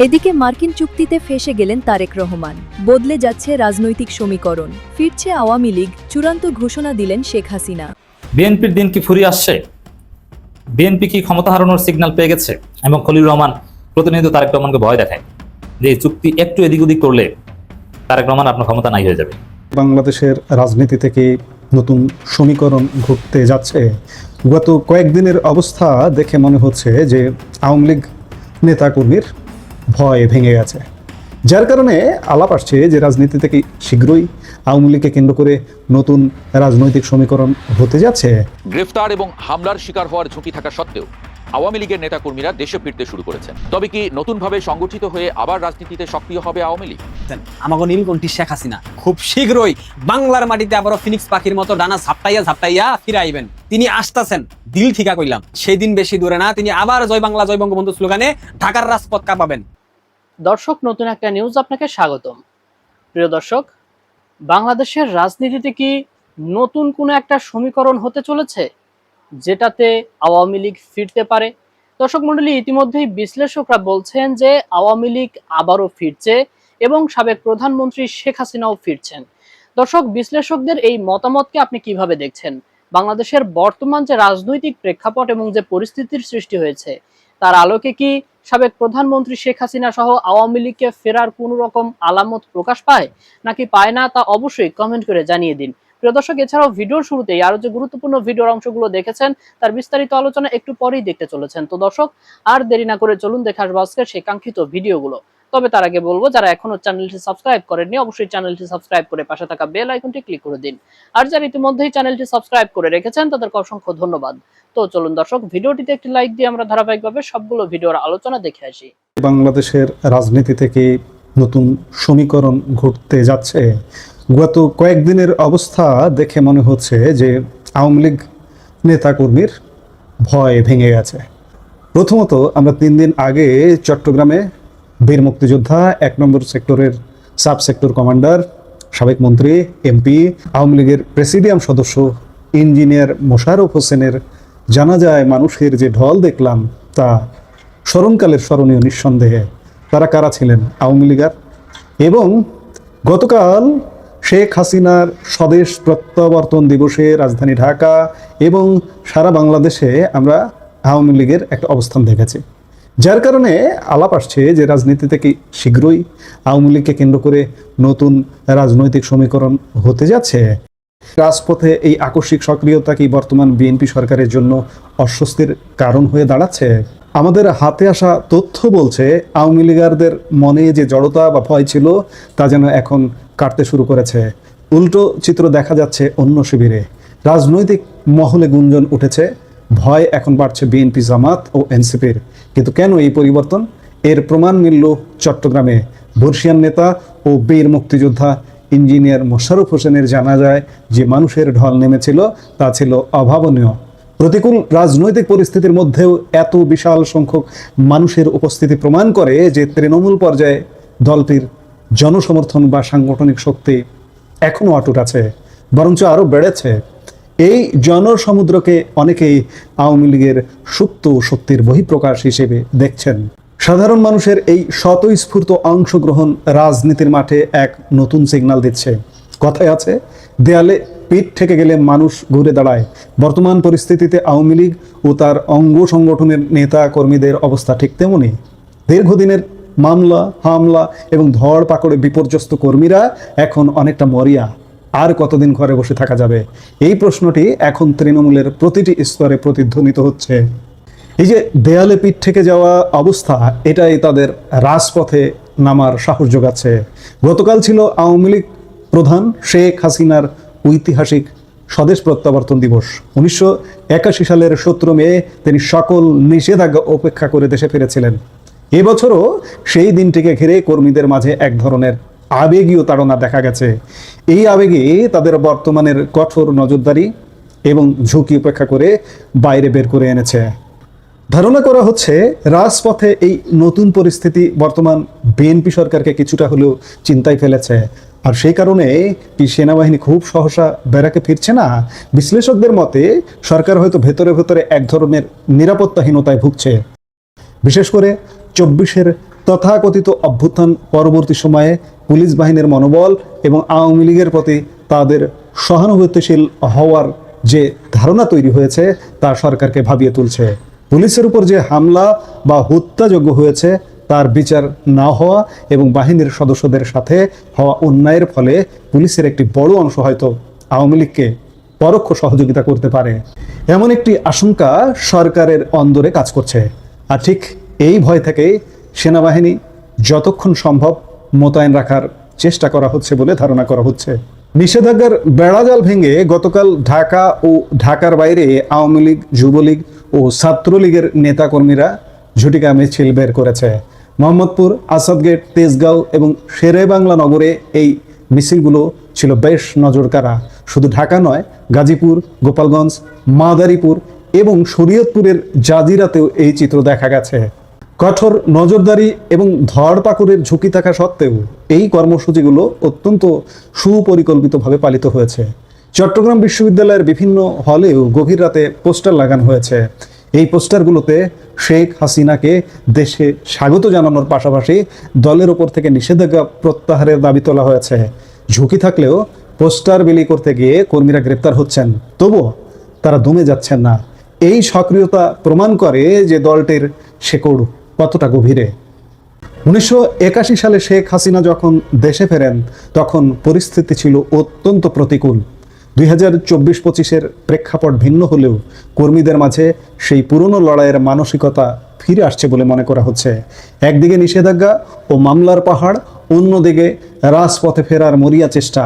এদিকে মার্কিন চুক্তিতে ফেঁসে গেলেন তারেক রহমান। বদলে যাচ্ছে রাজনৈতিক সমীকরণ, ফিরছে আওয়ামী লীগ, চূড়ান্ত ঘোষণা দিলেন শেখ হাসিনা। বিএনপির দিন কি ফুরিয়ে আসছে? বিএনপি কি ক্ষমতা হারানোর সিগন্যাল পেয়ে গেছে? এবং খলিলুর রহমান প্রতিনিয়ত তারেক রহমানকে ভয় দেখায় যে এই চুক্তি একটু এদিক ওদিক করলে তারেক রহমান আপনার ক্ষমতা নাই হয়ে যাবে। বাংলাদেশের রাজনীতি থেকে নতুন সমীকরণ ঘটতে যাচ্ছে। গত কয়েকদিনের অবস্থা দেখে মনে হচ্ছে যে আওয়ামী লীগ নেতাকর্মীর ভয় ভেঙে গেছে, যার কারণে আলাপ আসছে যে রাজনীতি থেকে শীঘ্রই আওয়ামী লীগকে কেন্দ্র করে নতুন রাজনৈতিক সমীকরণ হতে যাচ্ছে। গ্রেফতার এবং হামলার শিকার হওয়ার ঝুঁকি থাকা সত্ত্বেও আওয়ামী লীগের নেতাকর্মীরা দেশে ফিরতে শুরু করেছেন। তবে কি নতুনভাবে সংগঠিত হয়ে আবার রাজনীতিতে সক্রিয় হবে আওয়ামী লীগ? আমাকে নীলকণ্ঠী শেখ হাসিনা খুব শীঘ্রই বাংলার মাটিতে আবারও ফিনিক্স পাখির মতো ডানা ঝাপটাইয়া ফিরাইবেন। তিনি আসতেছেন, দিল ঠিকা কইলাম, সেই দিন বেশি দূরে না, তিনি আবার জয় বাংলা জয় বঙ্গবন্ধু স্লোগানে ঢাকার রাজপথ কাঁপাবেন। দর্শক, নতুন একটা নিউজ আপনাকে স্বাগতম। প্রিয় দর্শক, বাংলাদেশের রাজনীতিতে কি নতুন কোনো একটা সমীকরণ হতে চলেছে যেটাতে আওয়ামী লীগ ফিরতে পারে? দর্শক মণ্ডলী, ইতিমধ্যেই বিশ্লেষকরা বলছেন যে আওয়ামী লীগ আবারও ফিরছে এবং সাবেক প্রধানমন্ত্রী শেখ হাসিনাও ফিরছেন। দর্শক, বিশ্লেষকদের এই মতামতকে আপনি কিভাবে দেখছেন? বাংলাদেশের বর্তমান যে রাজনৈতিক প্রেক্ষাপট এবং যে পরিস্থিতির সৃষ্টি হয়েছে তার আলোকে কি সাবেক প্রধানমন্ত্রী শেখ হাসিনা সহ আওয়ামী লীগকে ফেরার কোনো রকম আলামত প্রকাশ পায় নাকি পায় না, তা অবশ্যই কমেন্ট করে জানিয়ে দিন। প্রিয় দর্শক, এছাড়াও ভিডিওর শুরুতেই আরো যে গুরুত্বপূর্ণ ভিডিওর অংশগুলো দেখেছেন তার বিস্তারিত আলোচনা একটু পরেই দেখতে চলেছেন। তো দর্শক, আর দেরি না করে চলুন দেখে আসবো আজকের সেই কাঙ্ক্ষিত ভিডিওগুলো। তবে তার আগে বলবো, যারা এখনো চ্যানেলটি সাবস্ক্রাইব করেননি অবশ্যই চ্যানেলটি সাবস্ক্রাইব করে পাশে থাকা বেল আইকনটি ক্লিক করে দিন। আর যারা ইতিমধ্যেই চ্যানেলটি সাবস্ক্রাইব করে রেখেছেন তাদেরকে অসংখ্য ধন্যবাদ। তো চলুন দর্শক, ভিডিওটিতে একটি লাইক দিয়ে আমরা ধারাবাহিকভাবে সবগুলো ভিডিওর আলোচনা দেখে আসি। বাংলাদেশের রাজনীতি থেকে নতুন সমীকরণ ঘটতে যাচ্ছে। গত কয়েকদিনের অবস্থা দেখে মনে হচ্ছে যে আওয়ামী লীগ নেতাকর্মীর ভয় ভেঙে গেছে। প্রথমত আমরা 3 দিন আগে চট্টগ্রামে বীর মুক্তিযোদ্ধা 1 নম্বর সেক্টরের সাব সেক্টর কমান্ডার, সাবেক মন্ত্রী, এমপি, আওয়ামী লীগের প্রেসিডিয়াম সদস্য ইঞ্জিনিয়ার মোশাররফ হোসেনের জানাজায় মানুষের যে ঢল দেখলাম তা স্মরণকালের স্মরণীয় নিঃসন্দেহে। তারা কারা ছিলেন? আওয়ামী লীগার। এবং গতকাল শেখ হাসিনার স্বদেশ প্রত্যাবর্তন দিবসে রাজধানী ঢাকা এবং সারা বাংলাদেশে আমরা আওয়ামী লীগের একটা অবস্থান দেখেছি, যার কারণে আলাপ আসছে যে রাজনীতি থেকে শীঘ্রই আওয়ামী লীগকে কেন্দ্র করে নতুন রাজনৈতিক সমীকরণ হতে যাচ্ছে। রাজপথে এই আকস্মিক সক্রিয়তা কি বর্তমান বিএনপি সরকারের জন্য অস্বস্তির কারণ হয়ে দাঁড়াচ্ছে? আমাদের হাতে আসা তথ্য বলছে আওয়ামী লীগারদের মনে যে জড়তা বা ভয় ছিল তা যেন এখন কাটতে শুরু করেছে। উল্টো চিত্র দেখা যাচ্ছে অন্য শিবিরে। রাজনৈতিক মহলে গুঞ্জন উঠেছে, ভয় এখন বাড়ছে বিএনপি, জামাত ও এনসিপির। কিন্তু কেন এই পরিবর্তন? এর প্রমাণ মিলল চট্টগ্রামে বর্ষিয়ান নেতা ও বীর মুক্তিযোদ্ধা ইঞ্জিনিয়ার মোশাররফ হোসেনের জানাজায় যে মানুষের ঢল নেমেছিল তা ছিল অভাবনীয়। প্রতিকূল রাজনৈতিক পরিস্থিতির মধ্যেও এত বিশাল সংখ্যক মানুষের উপস্থিতি প্রমাণ করে যে তৃণমূল পর্যায়ে দলটির জনসমর্থন বা সাংগঠনিক শক্তি এখনও অটুট আছে, বরঞ্চ আরও বেড়েছে। এই জনসমুদ্রকে অনেকেই আওয়ামী লীগের সুপ্ত শক্তির বহিঃপ্রকাশ হিসেবে দেখছেন। সাধারণ মানুষের এই স্বতঃস্ফূর্ত অংশগ্রহণ রাজনীতির মাঠে এক নতুন সিগন্যাল দিচ্ছে। কথায় আছে, দেয়ালে পিঠ ঠেকে গেলে মানুষ ঘুরে দাঁড়ায়। বর্তমান পরিস্থিতিতে আওয়ামী লীগ ও তার অঙ্গ সংগঠনের নেতা কর্মীদের অবস্থা ঠিক তেমনই। দীর্ঘদিনের মামলা, হামলা এবং ধরপাকড়ে বিপর্যস্ত কর্মীরা এখন অনেকটা মরিয়া। আর কতদিন ঘরে বসে থাকা যাবে? এই প্রশ্নটি এখন তৃণমূলের প্রতিটি স্তরে প্রতিধ্বনিত হচ্ছে। এই যে দেয়ালে পিঠ থেকে যাওয়া অবস্থা, এটাই তাদের রাজপথে নামার সাহস যোগাচ্ছে। গতকাল ছিল আওয়ামী লীগ প্রধান শেখ হাসিনার ঐতিহাসিক স্বদেশ প্রত্যাবর্তন দিবস। 1981 সালের 17 মে তিনি সকল নিষেধাজ্ঞা উপেক্ষা করে দেশে ফিরেছিলেন। এবছরও সেই দিনটিকে ঘিরে কর্মীদের মাঝে এক ধরনের আবেগীয় তাড়না দেখা গেছে। এই আবেগে তাদের বর্তমানের কঠোর নজরদারি এবং ঝুঁকি উপেক্ষা করে বাইরে বের করে এনেছে। ধারণা করা হচ্ছে রাজপথে এই নতুন পরিস্থিতি বর্তমান বিএনপি সরকারকে কিছুটা হলেও চিন্তায় ফেলেছে। আর সেই কারণে কি সেনাবাহিনী খুব সহসা ব্যারাকে ফিরছে না? বিশ্লেষকদের মতে সরকার হয়তো ভেতরে ভেতরে এক ধরনের নিরাপত্তাহীনতায় ভুগছে। বিশেষ করে 24-এর তথাকথিত অভ্যুত্থান পরবর্তী সময়ে পুলিশ বাহিনীর মনোবল এবং আওয়ামী লীগের প্রতি তাদের সহানুভূতিশীল হওয়ার যে ধারণা তৈরি হয়েছে তা সরকারকে ভাবিয়ে তুলছে। পুলিশের উপর যে হামলা বা হত্যাযোগ্য হয়েছে তার বিচার না হওয়া এবং বাহিনীর সদস্যদের সাথে হওয়া অন্যায়ের ফলে পুলিশের একটি বড় অংশ হয়তো আওয়ামী লীগকে পরোক্ষ সহযোগিতা করতে পারে, এমন একটি আশঙ্কা সরকারের অন্দরে কাজ করছে। আর ঠিক এই ভয় থেকেই সেনাবাহিনী যতক্ষণ সম্ভব মোতায়েন রাখার চেষ্টা করা হচ্ছে বলে ধারণা করা হচ্ছে। নিষেধাজ্ঞার বেড়াজাল ভেঙে গতকাল ঢাকা ও ঢাকার বাইরে আওয়ামী লীগ, যুবলীগ ও ছাত্রলীগের নেতাকর্মীরা ঝটিকা মিছিল বের করেছে। মোহাম্মদপুর, আসাদগেট, তেজগাঁও এবং শেরেবাংলা নগরে এই মিছিলগুলো ছিল বেশ নজরকাড়া। শুধু ঢাকা নয়, গাজীপুর, গোপালগঞ্জ, মাদারীপুর এবং শরীয়তপুরের জাজিরাতেও এই চিত্র দেখা গেছে। কঠোর নজরদারি এবং ধরপাকড়ের ঝুঁকি থাকা সত্ত্বেও এই কর্মসূচিগুলো অত্যন্ত সুপরিকল্পিতভাবে পালিত হয়েছে। চট্টগ্রাম বিশ্ববিদ্যালয়ের বিভিন্ন হলেও গভীর রাতে পোস্টার লাগানো হয়েছে। এই পোস্টারগুলোতে শেখ হাসিনাকে দেশে স্বাগত জানানোর পাশাপাশি দলের ওপর থেকে নিষেধাজ্ঞা প্রত্যাহারের দাবি তোলা হয়েছে। ঝুঁকি থাকলেও পোস্টার বিলি করতে গিয়ে কর্মীরা গ্রেপ্তার হচ্ছেন, তবুও তারা দমে যাচ্ছেন না। এই সক্রিয়তা প্রমাণ করে যে দলটির শেকড় কতটা গভীরে। 1981 সালে শেখ হাসিনা যখন দেশে ফেরেন তখন পরিস্থিতি ছিল অত্যন্ত প্রতিকূল। 2024-25-এর প্রেক্ষাপট ভিন্ন হলেও কর্মীদের মাঝে সেই পুরনো লড়াইয়ের মানসিকতা ফিরে আসছে বলে মনে করা হচ্ছে। একদিকে নিষেধাজ্ঞা ও মামলার পাহাড়, অন্যদিকে রাজপথে ফেরার মরিয়া চেষ্টা।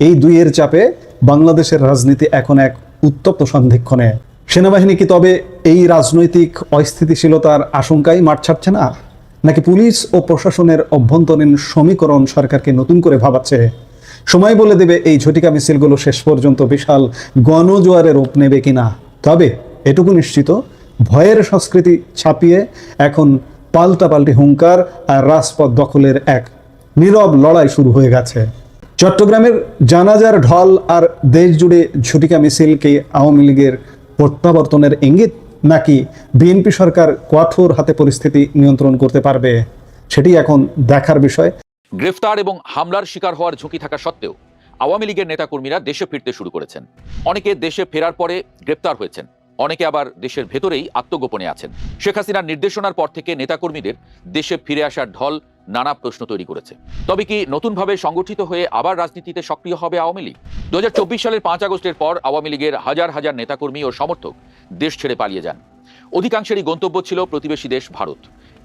এই দুইয়ের চাপে বাংলাদেশের রাজনীতি এখন এক উত্তপ্ত সন্ধিক্ষণে। সেনাবাহিনী কি তবে এই রাজনৈতিক অস্থিতিশীলতার আশঙ্কায় মাঠ ছাড়ছে না, নাকি পুলিশ ও প্রশাসনের অভ্যন্তরীণ সমীকরণ সরকারকে নতুন করে ভাবাচ্ছে? সময় বলে দেবে এই ঝটিকা মিছিলগুলো শেষ পর্যন্ত বিশাল গণজোয়ারে রূপ নেবে কিনা। তবে এটুকু নিশ্চিত, ভয়ের সংস্কৃতি ছাপিয়ে এখন পাল্টাপাল্টি হুঙ্কার আর রাজপথ দখলের এক নীরব লড়াই শুরু হয়ে গেছে। চট্টগ্রামের জানাজার ঢল আর দেশ জুড়ে ঝটিকা মিছিলকে আওয়ামী লীগের প্রত্যাবর্তনের ইঙ্গিত, নাকি বিএনপি সরকার কঠোর হাতে পরিস্থিতি নিয়ন্ত্রণ করতে পারবে, সেটি এখন দেখার বিষয়। গ্রেফতার এবং হামলার শিকার হওয়ার ঝুঁকি থাকা সত্ত্বেও আওয়ামী লীগের নেতাকর্মীরা দেশে ফিরতে শুরু করেছেন। অনেকে দেশে ফেরার পরে গ্রেপ্তার হয়েছেন, অনেকে আবার দেশের ভেতরেই আত্মগোপনে আছেন। শেখ হাসিনার নির্দেশনার পর থেকে নেতাকর্মীদের দেশে ফিরে আসার ঢল নানা প্রশ্ন তৈরি করেছে। তবে কি নতুনভাবে সংগঠিত হয়ে আবার রাজনীতিতে সক্রিয় হবে আওয়ামী লীগ? 2024 সালের 5 আগস্টের পর আওয়ামী লীগের হাজার হাজার নেতাকর্মী ও সমর্থক দেশ ছেড়ে পালিয়ে যান। অধিকাংশেরই গন্তব্য ছিল প্রতিবেশী দেশ ভারত।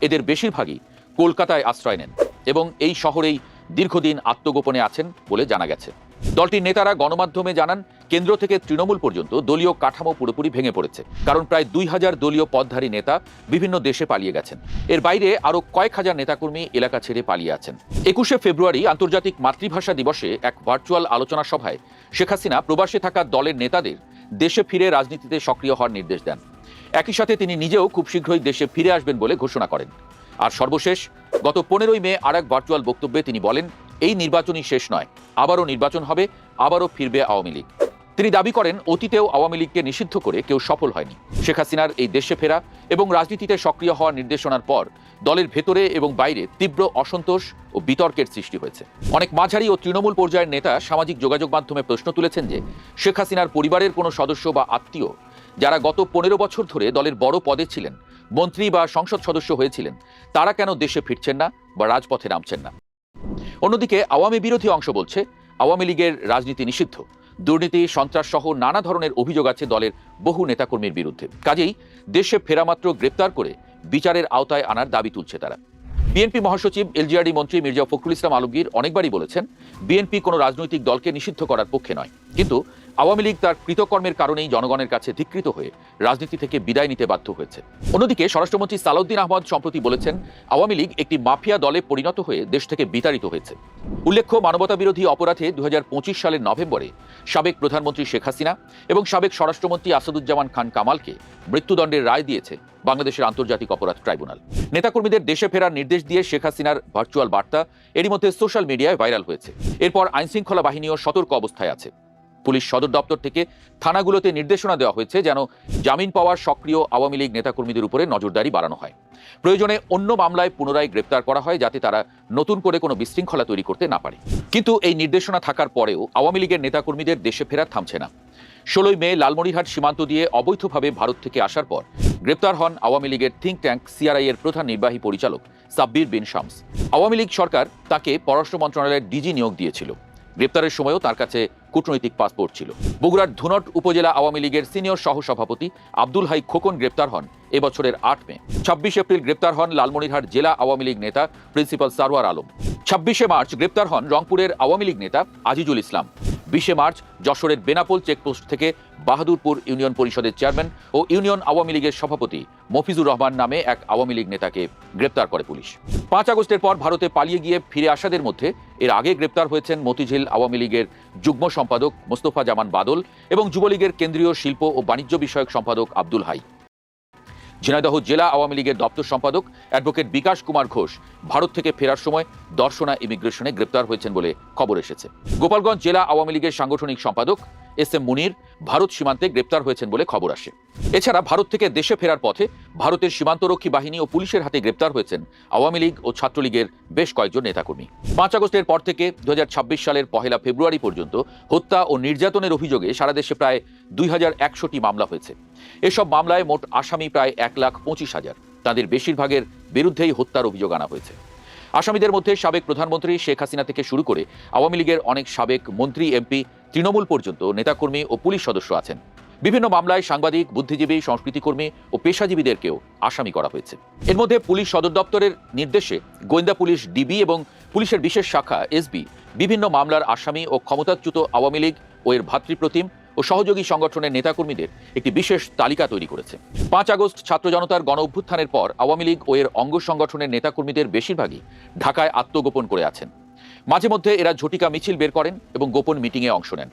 এদের বেশিরভাগই কলকাতায় আশ্রয় নেন এবং এই শহরেই দীর্ঘদিন আত্মগোপনে আছেন বলে জানা গেছে। দলটির নেতারা গণমাধ্যমে জানান, কেন্দ্র থেকে তৃণমূল পর্যন্ত দলীয় কাঠামো পুরোপুরি ভেঙে পড়েছে, কারণ প্রায় 2000 দলীয় পদধারী নেতা বিভিন্ন দেশে পালিয়ে গেছেন। এর বাইরে আরও কয়েক হাজার নেতাকর্মী এলাকা ছেড়ে পালিয়ে আছেন। 21শে ফেব্রুয়ারি আন্তর্জাতিক মাতৃভাষা দিবসে এক ভার্চুয়াল আলোচনা সভায় শেখ হাসিনা প্রবাসে থাকা দলের নেতাদের দেশে ফিরে রাজনীতিতে সক্রিয় হওয়ার নির্দেশ দেন। একই সাথে তিনি নিজেও খুব শীঘ্রই দেশে ফিরে আসবেন বলে ঘোষণা করেন। আর সর্বশেষ গত 15ই মে আরেক ভার্চুয়াল বক্তব্যে তিনি বলেন, এই নির্বাচনই শেষ নয়, আবারও নির্বাচন হবে, আবারও ফিরবে আওয়ামী লীগ। তিনি দাবি করেন, অতীতেও আওয়ামী লীগকে নিষিদ্ধ করে কেউ সফল হয়নি। শেখ হাসিনার এই দেশে ফেরা এবং রাজনীতিতে সক্রিয় হওয়ার নির্দেশনার পর দলের ভেতরে এবং বাইরে তীব্র অসন্তোষ ও বিতর্কের সৃষ্টি হয়েছে। অনেক মাঝারি ও তৃণমূল পর্যায়ের নেতা সামাজিক যোগাযোগ মাধ্যমে প্রশ্ন তুলেছেন যে শেখ হাসিনার পরিবারের কোনো সদস্য বা আত্মীয় যারা গত 15 বছর ধরে দলের বড় পদে ছিলেন, মন্ত্রী বা সংসদ সদস্য হয়েছিলেন, তারা কেন দেশে ফিরছেন না বা রাজপথে নামছেন না। অন্যদিকে আওয়ামী বিরোধী অংশ বলছে, আওয়ামী লীগের রাজনীতি নিষিদ্ধ, দুর্নীতি, সন্ত্রাস সহ নানা ধরনের অভিযোগ আছে দলের বহু নেতাকর্মীর বিরুদ্ধে। কাজেই দেশে ফেরামাত্র গ্রেপ্তার করে বিচারের আওতায় আনার দাবি তুলছে তারা। বিএনপি মহাসচিব এলজিআরডি মন্ত্রী মির্জা ফখরুল ইসলাম আলমগীর অনেকবারই বলেছেন, বিএনপি কোনো রাজনৈতিক দলকে নিষিদ্ধ করার পক্ষে নয়, কিন্তু আওয়ামী লীগ তার কৃতকর্মের কারণেই জনগণের কাছে ধিকৃত হয়ে রাজনীতি থেকে বিদায় নিতে বাধ্য হয়েছে। অন্যদিকে স্বরাষ্ট্রমন্ত্রী সালাউদ্দিন আহমদ সম্প্রতি বলেছেন, আওয়ামী লীগ একটি মাফিয়া দলে পরিণত হয়ে দেশ থেকে বিতাড়িত হয়েছে। উল্লেখ্য, মানবতা বিরোধী অপরাধে 2025 সালের নভেম্বরে সাবেক প্রধানমন্ত্রী শেখ হাসিনা এবং সাবেক স্বরাষ্ট্রমন্ত্রী আসাদুজ্জামান খান কামালকে মৃত্যুদণ্ডের রায় দিয়েছে বাংলাদেশের আন্তর্জাতিক অপরাধ ট্রাইব্যুনাল। নেতাকর্মীদের দেশে ফেরার নির্দেশ দিয়ে শেখ হাসিনার ভার্চুয়াল বার্তা এরই মধ্যে সোশ্যাল মিডিয়ায় ভাইরাল হয়েছে। এরপর আইনশৃঙ্খলা বাহিনীও সতর্ক অবস্থায় আছে। পুলিশ সদর দপ্তর থেকে থানাগুলোতে নির্দেশনা দেওয়া হয়েছে যেন জামিন পাওয়ার সক্রিয় আওয়ামী লীগ নেতাকর্মীদের উপরে নজরদারি বাড়ানো হয়। প্রয়োজনে অন্য মামলায় পুনরায় গ্রেপ্তার করা হয়, যাতে তারা নতুন করে কোনো বিশৃঙ্খলা তৈরি করতে না পারে। কিন্তু এই নির্দেশনা থাকার পরেও আওয়ামী লীগের নেতাকর্মীদের দেশে ফেরা থামছে না। 16 মে লালমনিরহাট সীমান্ত দিয়ে অবৈধভাবে ভারত থেকে আসার পর গ্রেপ্তার হন আওয়ামী লীগের থিঙ্ক ট্যাঙ্ক সিআরআই এর প্রধান নির্বাহী পরিচালক সাব্বির বিন শামস। আওয়ামী লীগ সরকার তাকে পররাষ্ট্র মন্ত্রণালয়ের ডিজি নিয়োগ দিয়েছিল। গ্রেপ্তারের সময়ও তার কাছে কূটনৈতিক পাসপোর্ট ছিল। বগুড়ার ধুনট উপজেলা আওয়ামী লীগের সিনিয়র সহসভাপতি আব্দুল হাই খোকন গ্রেপ্তার হন এবছরের 8 মে। 26 এপ্রিল গ্রেপ্তার হন লালমনিরহাট জেলা আওয়ামী লীগ নেতা প্রিন্সিপাল সারওয়ার আলম। 26 মার্চ গ্রেপ্তার হন রংপুরের আওয়ামী লীগ নেতা আজিজুল ইসলাম। 20 মার্চ যশোরের বেনাপোল চেকপোস্ট থেকে বাহাদুরপুর ইউনিয়ন পরিষদের চেয়ারম্যান ও ইউনিয়ন আওয়ামী লীগের সভাপতি মফিজুর রহমান নামে এক আওয়ামী লীগ নেতাকে গ্রেপ্তার করে পুলিশ। 5 আগস্টের পর ভারতে পালিয়ে গিয়ে ফিরে আসাদের মধ্যে এর আগে গ্রেপ্তার হয়েছেন মতিঝিল আওয়ামী লীগের যুগ্ম সম্পাদক মোস্তফা জামান বাদল এবং যুবলীগের কেন্দ্রীয় শিল্প ও বাণিজ্য বিষয়ক সম্পাদক আব্দুল হাই। ঝিনাইদহ জেলা আওয়ামী লীগের দপ্তর সম্পাদক অ্যাডভোকেট বিকাশ কুমার ঘোষ ভারত থেকে ফেরার সময় দর্শনা ইমিগ্রেশনে গ্রেপ্তার হয়েছেন বলে খবর এসেছে। গোপালগঞ্জ জেলা আওয়ামী লীগের সাংগঠনিক সম্পাদক এস এম মুনির ভারত সীমান্তে গ্রেপ্তার হয়েছেন বলে খবর আসে। এছাড়া ভারত থেকে দেশে ফেরার পথে ভারতের সীমান্তরক্ষী বাহিনী ও পুলিশের হাতে গ্রেপ্তার হয়েছেন আওয়ামী লীগ ও ছাত্রলীগের বেশ কয়েকজন নেতাকর্মী। 5 আগস্টের পর থেকে 2026 সালের 1 ফেব্রুয়ারি পর্যন্ত হত্যা ও নির্যাতনের অভিযোগে সারা দেশে প্রায় 2100টি মামলা হয়েছে। এসব মামলায় মোট আসামি প্রায় 1,25,000। তাদের বেশিরভাগের বিরুদ্ধেই হত্যার অভিযোগ আনা হয়েছে। আসামিদের মধ্যে সাবেক প্রধানমন্ত্রী শেখ হাসিনা থেকে শুরু করে আওয়ামী লীগের অনেক সাবেক মন্ত্রী, এমপি, তৃণমূল পর্যন্ত নেতাকর্মী ও পুলিশ সদস্য আছেন। বিভিন্ন মামলায় সাংবাদিক, বুদ্ধিজীবী, সংস্কৃতিকর্মী ও পেশাজীবীদেরকেও আসামি করা হয়েছে। এর মধ্যে পুলিশ সদর দপ্তরের নির্দেশে গোয়েন্দা পুলিশ ডিবি এবং পুলিশের বিশেষ শাখা এসবি বিভিন্ন মামলার আসামি ও ক্ষমতাচ্যুত আওয়ামী লীগ ও এর ভাতৃপ্রতিম ও সহযোগী সংগঠনের নেতাকর্মীদের একটি বিশেষ তালিকা তৈরি করেছে। 5 আগস্ট ছাত্র জনতার গণ অভ্যুত্থানের পর আওয়ামী লীগ ও এর অঙ্গ সংগঠনের নেতাকর্মীদের বেশিরভাগই ঢাকায় আত্মগোপন করে আছেন। মাঝে মধ্যে এরা ঝটিকা মিছিল বের করেন এবং গোপন মিটিংয়ে অংশ নেন।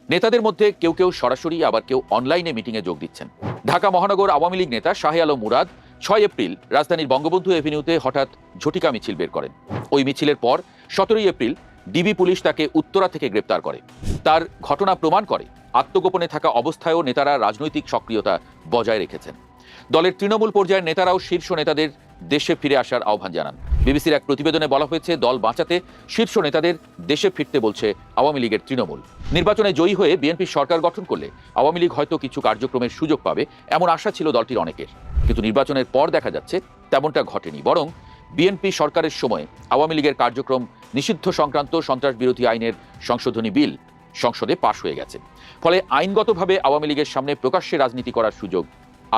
নেতাদের মধ্যে কেউ কেউ সরাসরি, আবার কেউ অনলাইনে মিটিংয়ে যোগ দিচ্ছেন। ঢাকা মহানগর আওয়ামী লীগ নেতা শাহে আলম মুরাদ 6 এপ্রিল রাজধানীর বঙ্গবন্ধু এভিনিউতে হঠাৎ ঝটিকা মিছিল বের করেন। ওই মিছিলের পর 17 এপ্রিল ডিবি পুলিশ তাকে উত্তরা থেকে গ্রেপ্তার করে। তার ঘটনা প্রমাণ করে আত্মগোপনে থাকা অবস্থায়ও নেতারা রাজনৈতিক সক্রিয়তা বজায় রেখেছেন। দলের তৃণমূল পর্যায়ের নেতারাও শীর্ষ নেতাদের দেশে ফিরে আসার আহ্বান জানান। বিবিসির এক প্রতিবেদনে বলা হয়েছে, দল বাঁচাতে শীর্ষ নেতাদের দেশে ফিরতে বলছে আওয়ামী লীগের তৃণমূল। নির্বাচনে জয়ী হয়ে বিএনপি সরকার গঠন করলে আওয়ামী লীগ হয়তো কিছু কার্যক্রমের সুযোগ পাবে, এমন আশা ছিল দলটির অনেকের। কিন্তু নির্বাচনের পর দেখা যাচ্ছে তেমনটা ঘটেনি। বরং বিএনপি সরকারের সময় আওয়ামী লীগের কার্যক্রম নিষিদ্ধ সংক্রান্ত সন্ত্রাস বিরোধী আইনের সংশোধনী বিল সংসদে পাশ হয়ে গেছে। ফলে আইনগতভাবে আওয়ামী লীগের সামনে প্রকাশ্যে রাজনীতি করার সুযোগ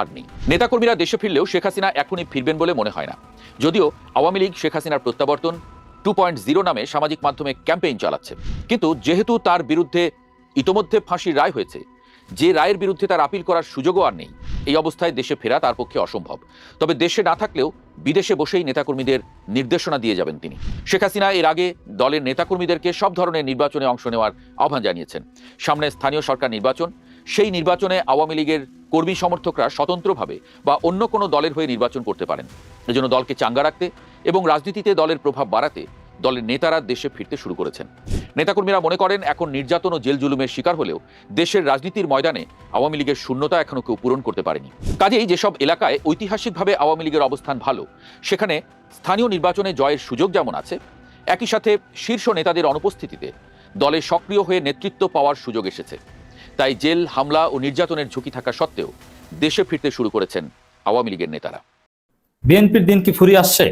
আর নেই। নেতাকর্মীরা দেশে ফিরলেও শেখ হাসিনা এখনই ফিরবেন বলে মনে হয় না। যদিও আওয়ামী লীগ শেখ হাসিনার প্রত্যাবর্তন 2.0 নামে সামাজিক মাধ্যমে ক্যাম্পেইন চালাচ্ছে, কিন্তু যেহেতু তার বিরুদ্ধে ইতোমধ্যে ফাঁসির রায় হয়েছে, যে রায়ের বিরুদ্ধে তার আপিল করার সুযোগও আর নেই। এই অবস্থায় দেশে ফেরা তার পক্ষে অসম্ভব। তবে দেশে না থাকলেও বিদেশে বসেই নেতাকর্মীদের নির্দেশনা দিয়ে যাবেন তিনি। শেখ হাসিনা এর আগে দলের নেতাকর্মীদেরকে সব ধরনের নির্বাচনে অংশ নেওয়ার আহ্বান জানিয়েছেন। সামনে স্থানীয় সরকার নির্বাচন, সেই নির্বাচনে আওয়ামী লীগের কর্মী সমর্থকরা স্বতন্ত্রভাবে বা অন্য কোনো দলের হয়ে নির্বাচন করতে পারেন। এজন্য দলকে চাঙ্গা রাখতে এবং রাজনীতিতে দলের প্রভাব বাড়াতে দলের নেতারা দেশে ফিরতে শুরু করেছেন। নেতাকর্মীরা মনে করেন, এখন নির্যাতন ও জেল জুলুমের শিকার হলেও দেশের রাজনীতির ময়দানে আওয়ামী লীগের শূন্যতা এখনো কেউ পূরণ করতে পারেনি। কাজেই যেসব এলাকায় ঐতিহাসিকভাবে আওয়ামী লীগের অবস্থান ভালো, সেখানে স্থানীয় নির্বাচনে জয়ের সুযোগ যেমন আছে, একই সাথে শীর্ষ নেতাদের অনুপস্থিতিতে দলে সক্রিয় হয়ে নেতৃত্ব পাওয়ার সুযোগ এসেছে। তাই জেল, হামলা ও নির্যাতনের ঝুঁকি থাকা সত্ত্বেও দেশে ফিরতে শুরু করেছেন আওয়ামী লীগের নেতারা। বিএনপির দিন কি ফুরিয়ে আসছে?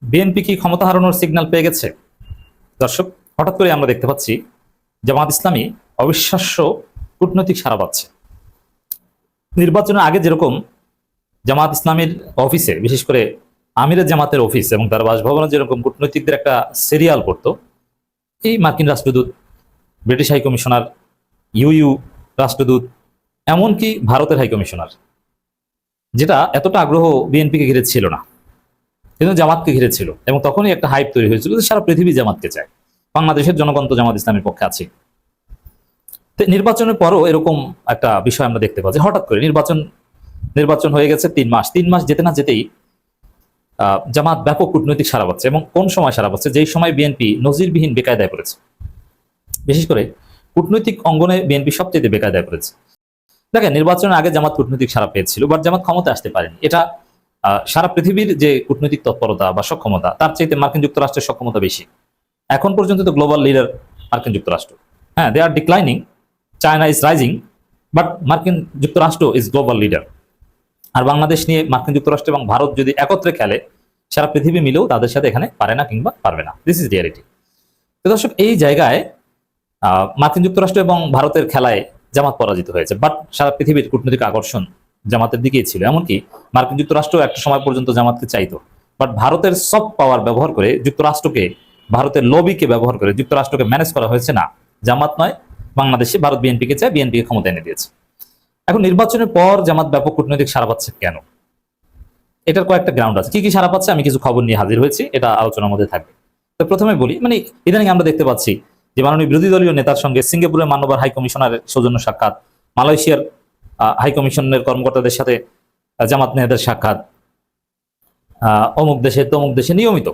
বিএনপি কি ক্ষমতা হারানোর সিগন্যাল পেয়ে গেছে? দর্শক, হঠাৎ করে আমরা দেখতে পাচ্ছি জামাত ইসলামী অবিশ্বাস্য কূটনৈতিক সাড়া পাচ্ছে। নির্বাচনের আগে যেরকম জামাত ইসলামীর অফিসে, বিশেষ করে আমিরের জামাতের অফিস এবং তার বাসভবনে যেরকম কূটনৈতিকদের একটা সিরিয়াল করতো, এই মার্কিন রাষ্ট্রদূত, ব্রিটিশ হাই কমিশনার, ইউ রাষ্ট্রদূত, এমনকি ভারতের হাই কমিশনার, যেটা এতটা আগ্রহ বিএনপিকে ঘিরে ছিল না, কিন্তু জামাতকে ঘিরে ছিল। এবং তখনই একটা হাইপ তৈরি হয়েছিল যে সারা পৃথিবী জামাতকে চায়, বাংলাদেশের জনগণ তো জামাত ইসলামের পক্ষে আছে। নির্বাচনের পরও এরকম একটা বিষয় আমরা দেখতে পাচ্ছি। হঠাৎ করে নির্বাচন হয়ে গেছে 3 মাস যেতে না যেতেই জামাত ব্যাপক কূটনৈতিক সাড়া পাচ্ছে। এবং কোন সময় সাড়া পাচ্ছে? যেই সময় বিএনপি নজিরবিহীন বেকায়দায় পড়েছে। বিশেষ করে কূটনৈতিক অঙ্গনে বিএনপি সবচেয়ে বেকায়দায় পড়েছে। দেখেন, নির্বাচনের আগে জামাত কূটনৈতিক সাড়া পেয়েছিল, বাট জামাত ক্ষমতা আসতে পারেনি। এটা সারা পৃথিবীর যে কূটনৈতিক তৎপরতা বা সক্ষমতা তার চাইতে মার্কিন যুক্তরাষ্ট্রের সক্ষমতা বেশি। এখন পর্যন্ত তো গ্লোবাল লিডার মার্কিন যুক্তরাষ্ট্র। হ্যাঁ, they are declining, China is rising, but মার্কিন যুক্তরাষ্ট্র ইজ গ্লোবাল লিডার। আর বাংলাদেশ নিয়ে মার্কিন যুক্তরাষ্ট্র এবং ভারত যদি একত্রে খেলে, সারা পৃথিবী মিলেও তাদের সাথে এখানে পারে না কিংবা পারবে না। This is reality. তো দর্শক, এই জায়গায় মার্কিন যুক্তরাষ্ট্র এবং ভারতের খেলায় জামাত পরাজিত হয়েছে, বাট সারা পৃথিবীর কূটনৈতিক আকর্ষণ জামাতের দিকেই ছিল। এমনকি মার্কিন যুক্তরাষ্ট্র একটা সময় পর্যন্ত জামাতকে চাইতো, বাট ভারতের সফট পাওয়ার ব্যবহার করে যুক্তরাষ্ট্রকে, ভারতের লবিকে ব্যবহার করে যুক্তরাষ্ট্রকে ম্যানেজ করা হয়েছে। না, জামাত নয়, বাংলাদেশে ভারত বিএনপিকে চায়, বিএনপিকে ক্ষমতা এনে দিয়েছে। এখন নির্বাচনের পর জামাত ব্যাপক কূটনৈতিক সাড়া পাচ্ছে কেন? এটার কয়েকটা গ্রাউন্ড আছে। কি কি সাড়া পাচ্ছে আমি কিছু খবর নিয়ে হাজির হয়েছি, এটা আলোচনার মধ্যে থাকবে। তো প্রথমে বলি, মানে ইদানিং আমরা দেখতে পাচ্ছি যে মাননীয় বিরোধী দলীয় নেতার সঙ্গে সিঙ্গাপুরের মানবাধিকার হাই কমিশনারের সৌজন্য সাক্ষাৎ, মালয়েশিয়ার হাই কমিশনের কর্মকর্তাদের সাথে জামাত নেতাদের সাক্ষাৎ, অমুক দেশে তমুক দেশে নিয়মিত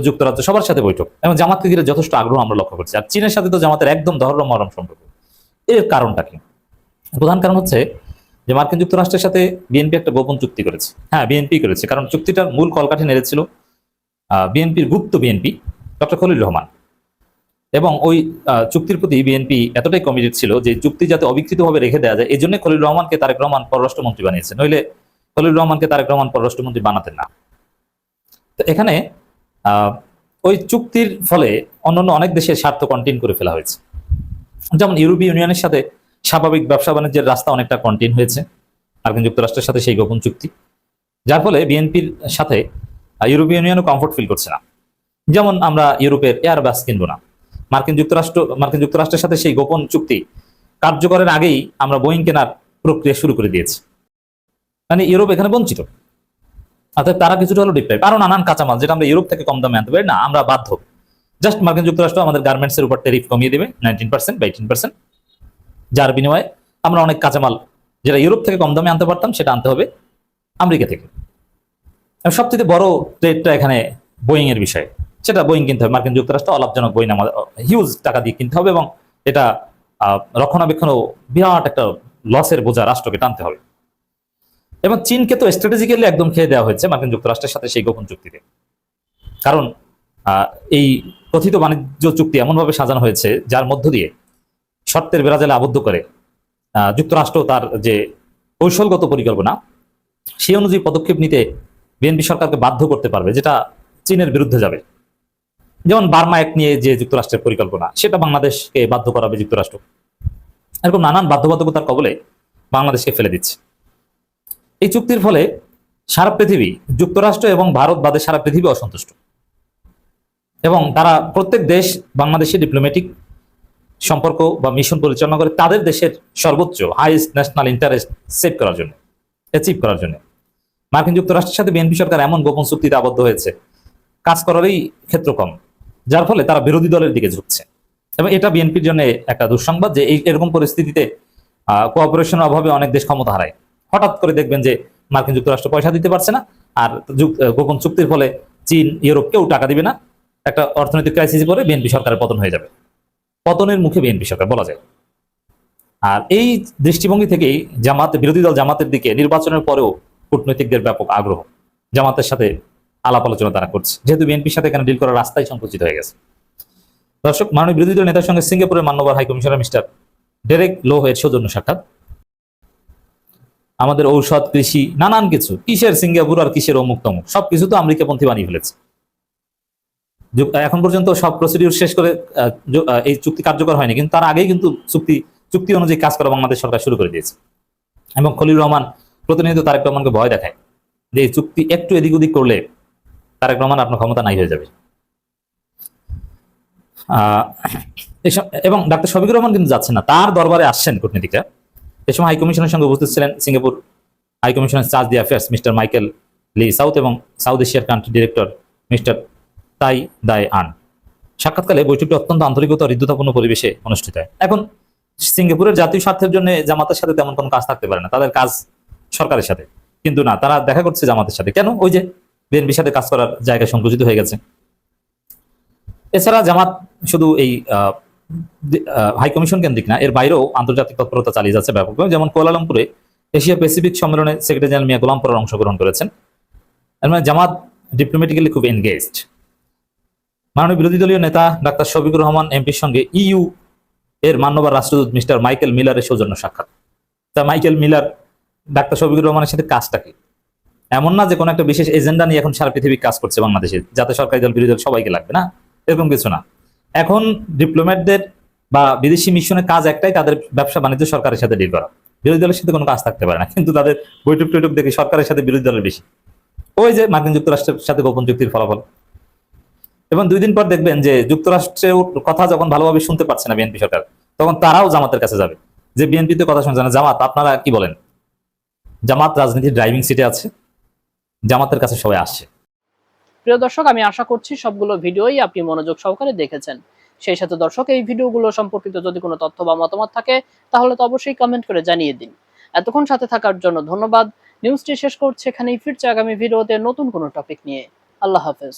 যুক্তরাজ্য সবার সাথে বৈঠক, এবং জামাতকে ঘিরে যথেষ্ট আগ্রহ আমরা লক্ষ্য করছি। আর চীনের সাথে তো জামাতের একদম ধরম মরম সম্পর্ক। এর কারণটা কি? প্রধান কারণ হচ্ছে যে মার্কিন যুক্তরাষ্ট্রের সাথে বিএনপি একটা গোপন চুক্তি করেছে। হ্যাঁ, বিএনপি করেছে, কারণ চুক্তিটার মূল কলকাঠি নেড়েছিল বিএনপির গুপ্ত বিএনপি ডক্টর খলিল রহমান। এবং ওই চুক্তির প্রতি বিএনপি এতটাই কমিটেড ছিল যে চুক্তি যাতে অবিকৃতভাবে রেখে দেওয়া যায়, এই জন্য খলিল রহমানকে তারেক রহমান পররাষ্ট্রমন্ত্রী বানিয়েছে, নইলে খলিল রহমানকে তারেক রহমান পররাষ্ট্রমন্ত্রী বানাতেন না। তো এখানে ওই চুক্তির ফলে অন্যান্য অনেক দেশের স্বার্থ কন্টেইন করে ফেলা হয়েছে। যেমন ইউরোপীয় ইউনিয়নের সাথে স্বাভাবিক ব্যবসা বাণিজ্যের রাস্তা অনেকটা কন্টেইন হয়েছে মার্কিন যুক্তরাষ্ট্রের সাথে সেই গোপন চুক্তি, যার ফলে বিএনপির সাথে ইউরোপীয় ইউনিয়নও কমফোর্ট ফিল করছে না। যেমন আমরা ইউরোপের এয়ারবাস কিনবো না, মার্কিন যুক্তরাষ্ট্রের সাথে সেই গোপন চুক্তি কার্যকরের আগেই আমরা বোয়িং কেনার প্রক্রিয়া শুরু করে দিয়েছি। মানে ইউরোপ এখানে বঞ্চিত, অর্থাৎ তারা কিছুটা হলো ডিপ্রাইভ। আরো নানান কাঁচামাল যেটা আমরা ইউরোপ থেকে কম দামে আনতে পারি না, আমরা বাধ্য। জাস্ট মার্কিন যুক্তরাষ্ট্র আমাদের গার্মেন্টস এর উপর ট্যারিফ কমিয়ে দেবে 19% বা 18%, যার বিনিময়ে আমরা অনেক কাঁচামাল যেটা ইউরোপ থেকে কম দামে আনতে পারতাম সেটা আনতে হবে আমেরিকা থেকে। সবচেয়ে বড় ট্রেডটা এখানে বোয়িং এর বিষয়, সেটা বোয়িং কিনতে হবে মার্কিন যুক্তরাষ্ট্র অলাভজনক বোয়িং আমাদের হিউজ টাকা দিয়ে কিনতে হবে, এবং এটা রক্ষণাবেক্ষণও বিরাট একটা লসের বোঝা রাষ্ট্রকে টানতে হবে। এবং চীনকে তো স্ট্র্যাটেজিক্যালি একদম খেয়ে দেওয়া হয়েছে মার্কিন যুক্তরাষ্ট্রের সাথে সেই গোপন চুক্তিতে, কারণ এই কথিত বাণিজ্য চুক্তি এমনভাবে সাজানো হয়েছে যার মধ্য দিয়ে শর্তের বেড়াজালে আবদ্ধ করে যুক্তরাষ্ট্র তার যে কৌশলগত পরিকল্পনা সেই অনুযায়ী পদক্ষেপ নিতে বিএনপি সরকারকে বাধ্য করতে পারবে, যেটা চীনের বিরুদ্ধে যাবে। যেমন বার্মা অ্যাক্ট নিয়ে যে যুক্তরাষ্ট্রের পরিকল্পনা, সেটা বাংলাদেশকে বাধ্য করাবে যুক্তরাষ্ট্র। এরকম নানান বাধ্যবাধকতার কবলে বাংলাদেশকে ফেলে দিচ্ছে এই চুক্তির ফলে। সারা পৃথিবী, যুক্তরাষ্ট্র এবং ভারত বাদে সারা পৃথিবী অসন্তুষ্ট, এবং তারা প্রত্যেক দেশ বাংলাদেশের ডিপ্লোম্যাটিক সম্পর্ক বা মিশন পরিচালনা করে তাদের দেশের সর্বোচ্চ হাইয়েস্ট ন্যাশনাল ইন্টারেস্ট সেভ করার জন্য, অ্যাচিভ করার জন্য। মার্কিন যুক্তরাষ্ট্রের সাথে বিএনপি সরকার এমন গোপন চুক্তিতে আবদ্ধ হয়েছে, কাজ করারই ক্ষেত্র কম, যার ফলে তারা বিরোধী দলের দিকে ঝুঁকছে। এবং এটা বিএনপির জন্য একটা দুঃসংবাদ যে এরকম পরিস্থিতিতে কোঅপারেশনের অভাবে অনেক দেশ ক্ষমতা হারায়। হঠাৎ করে দেখবেন যে মার্কিন যুক্তরাষ্ট্র পয়সা দিতে পারছে না, আর গোপন চুক্তির ফলে চীন, ইউরোপ কেউ টাকা দিবে না, একটা অর্থনৈতিক ক্রাইসিসে পরে বিএনপি সরকারের পতন হয়ে যাবে। পতনের মুখে বিএনপি সরকার বলা যায়। আর এই দৃষ্টিভঙ্গি থেকেই বিরোধী দল জামাতের দিকে নির্বাচনের পরেও কূটনৈতিকদের ব্যাপক আগ্রহ, জামাতের সাথে আলাপ আলোচনা তারা করছে, যেহেতু বিএনপির সাথে এখানে ডিল করার রাস্তাই সংকুচিত হয়ে গেছে। দর্শক, মাননীয় বিরোধী দল নেতার সঙ্গে সিঙ্গাপুরের মানবাধিকার হাই কমিশনার মিস্টার ডেরেক লো এর সৌজন্য সাক্ষাৎ। আমাদের ঔষধ, কৃষি, নানান কিছু, কিসের সিঙ্গাপুর আর কিসের অমুক তমুক, সবকিছু তো আমেরিকাপন্থী বানিয়ে ফেলেছে। এখন পর্যন্ত সব প্রসিডিউর শেষ করে এই চুক্তি কার্যকর হয়নি, কিন্তু তার আগেই কিন্তু চুক্তি অনুযায়ী কাজ করা বাংলাদেশ সরকার শুরু করে দিয়েছে। এবং খলিল রহমান প্রতিনিয়ত তারেক রহমানকে ভয় দেখায় যে এই চুক্তি একটু এদিক ওদিক করলে তারেক রহমান আপনার ক্ষমতা নাই হয়ে যাবে। এবং ডাক্তার শফিকুর রহমান কিন্তু যাচ্ছেন না, তার দরবারে আসছেন কূটনীতিকরা। এই সময় হাইকমিশনের সঙ্গে উপস্থিত ছিলেন সিঙ্গাপুর হাইকমিশনের চার্জ দি অ্যাফেয়ার্স মিস্টার মাইকেল লি সাউথ এবং সাউথ এশিয়ার কান্ট্রি ডিরেক্টর মিস্টার তাই দায় আন। সাক্ষাৎকালে বৈঠকটি অত্যন্ত আন্তরিকতা ও হৃদ্যতাপূর্ণ পরিবেশে অনুষ্ঠিত হয়। এখন সিঙ্গাপুরের জাতীয় স্বার্থের জন্য জামাতের সাথে তেমন কোনো কাজ থাকতে পারে না, তাদের কাজ সরকারের সাথে, কিন্তু না, তারা দেখা করছে জামাতের সাথে। কেন? ওই যে বিএনপির সাথে কাজ করার জায়গা সংকুচিত হয়ে গেছে। এছাড়া জামাত শুধু এই হাইকমিশন কেন্দ্রিক না, এর বাইরেও আন্তর্জাতিক তৎপরতা চালিয়ে যাচ্ছে ব্যাপকভাবে। যেমন কুয়ালালামপুরে এশিয়া প্যাসিফিক সম্মেলনে সেক্রেটারি জেনারেল মিয়া গোলাম পরর অংশগ্রহণ করেছেন। এর মানে জামাত ডিপ্লোম্যাটিক্যালি খুব এনগেজড। মাননীয় বিরোধী দলীয় নেতা ডাক্তার শফিকুর রহমান এমপির সঙ্গে ইইউ এর মান্যবর রাষ্ট্রদূত মিস্টার মাইকেল মিলারের সৌজন্য সাক্ষাৎ। তা মাইকেল মিলার ডাক্তার শফিকুর রহমানের সাথে কাজটা কি? এমন না যে কোনো একটা বিশেষ এজেন্ডা নিয়ে এখন সারা পৃথিবী কাজ করছে বাংলাদেশে, যাতে সরকারি দল বিরোধী দল সবাইকে লাগবে, না এরকম কিছু না। এখন ডিপ্লোম্যাটদের বা বিদেশি মিশনের কাজ একটাই, তাদের ব্যবসা বাণিজ্য সরকারের সাথে ডিল করা। বিরোধী দলের সাথে কোনো কাজ থাকতে পারে না, কিন্তু তাদের বৈঠক টৈঠক দেখে সরকারের সাথে বিরোধী দলের বেশি। ওই যে মার্কিন যুক্তরাষ্ট্রের সাথে গোপন চুক্তির ফলাফল। এবং 2 দিন পর দেখবেন যে যুক্তরাষ্ট্রের কথা যখন ভালোভাবে শুনতে পারছে না বিএনপি সরকার, তখন তারাও জামাতের কাছে যাবে যে বিএনপিতে কথা শুনছে না, জামাত আপনারা কি বলেন? জামাত রাজনীতির ড্রাইভিং সিটে আছে, জামাতের কাছে সবাই আসছে। প্রিয় দর্শক, আমি আশা করছি সবগুলো ভিডিওই আপনি মনোযোগ সহকারে দেখেছেন। সেই সাথে দর্শক, এই ভিডিওগুলো সম্পর্কিত যদি কোনো তথ্য বা মতামত থাকে তাহলে তো অবশ্যই কমেন্ট করে জানিয়ে দিন। এতক্ষণ সাথে থাকার জন্য ধন্যবাদ। নিউজটি শেষ করছি এখানেই, ফিরছে আগামী ভিডিওতে নতুন কোনো টপিক নিয়ে। আল্লাহ হাফেজ।